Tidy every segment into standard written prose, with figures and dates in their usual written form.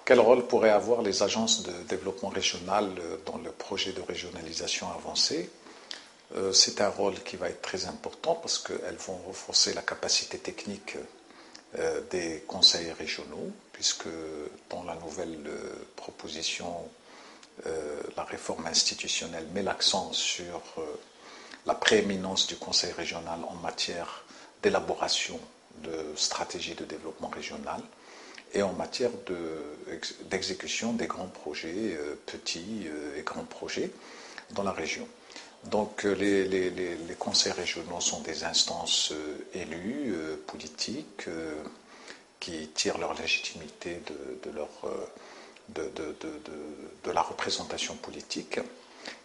Quel rôle pourraient avoir les agences de développement régional dans le projet de régionalisation avancée? C'est un rôle qui va être très important parce qu'elles vont renforcer la capacité technique des conseils régionaux, puisque dans la nouvelle proposition, la réforme institutionnelle met l'accent sur la prééminence du conseil régional en matière d'élaboration de stratégies de développement régional et en matière d'exécution des grands projets, petits et grands projets dans la région. Donc les conseils régionaux sont des instances élues, politiques, qui tirent leur légitimité de la représentation politique.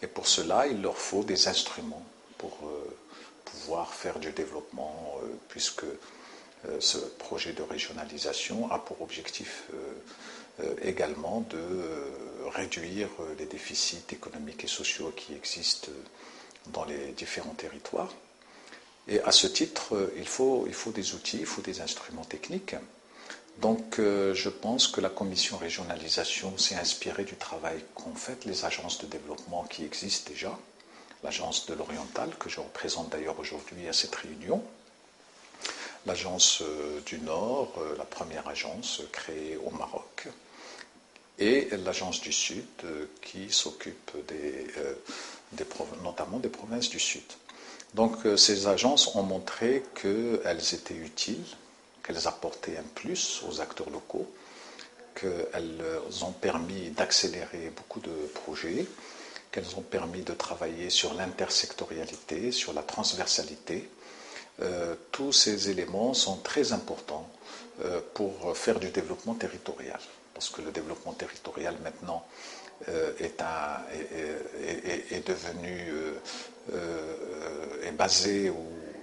Et pour cela, il leur faut des instruments pour pouvoir faire du développement, puisque ce projet de régionalisation a pour objectif également de réduire les déficits économiques et sociaux qui existent dans les différents territoires. Et à ce titre, il faut des outils, il faut des instruments techniques. Donc je pense que la commission régionalisation s'est inspirée du travail qu'ont fait les agences de développement qui existent déjà, l'agence de l'Oriental, que je représente d'ailleurs aujourd'hui à cette réunion, l'agence du Nord, la première agence créée au Maroc, et l'agence du Sud qui s'occupe notamment des provinces du Sud. Donc ces agences ont montré qu'elles étaient utiles, qu'elles apportaient un plus aux acteurs locaux, qu'elles ont permis d'accélérer beaucoup de projets, qu'elles ont permis de travailler sur l'intersectorialité, sur la transversalité. Tous ces éléments sont très importants pour faire du développement territorial. Parce que le développement territorial maintenant est basé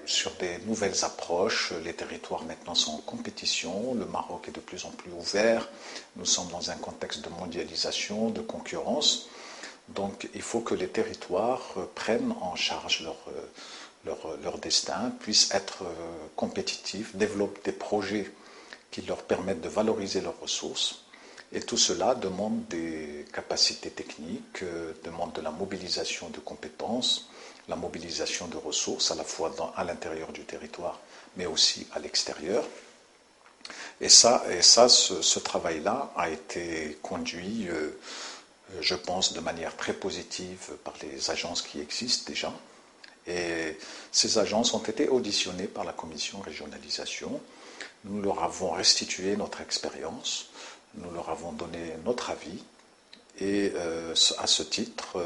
sur des nouvelles approches. Les territoires maintenant sont en compétition. Le Maroc est de plus en plus ouvert. Nous sommes dans un contexte de mondialisation, de concurrence. Donc il faut que les territoires prennent en charge leur destin, puissent être compétitifs, développent des projets qui leur permettent de valoriser leurs ressources. Et tout cela demande des capacités techniques, demande de la mobilisation de compétences, la mobilisation de ressources, à la fois à l'intérieur du territoire, mais aussi à l'extérieur. Et ce travail-là a été conduit, je pense, de manière très positive par les agences qui existent déjà. Et ces agences ont été auditionnées par la commission régionalisation. Nous leur avons restitué notre expérience. Nous leur avons donné notre avis et à ce titre,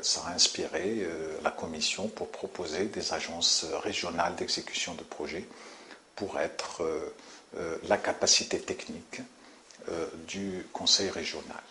ça a inspiré la commission pour proposer des agences régionales d'exécution de projets pour être la capacité technique du conseil régional.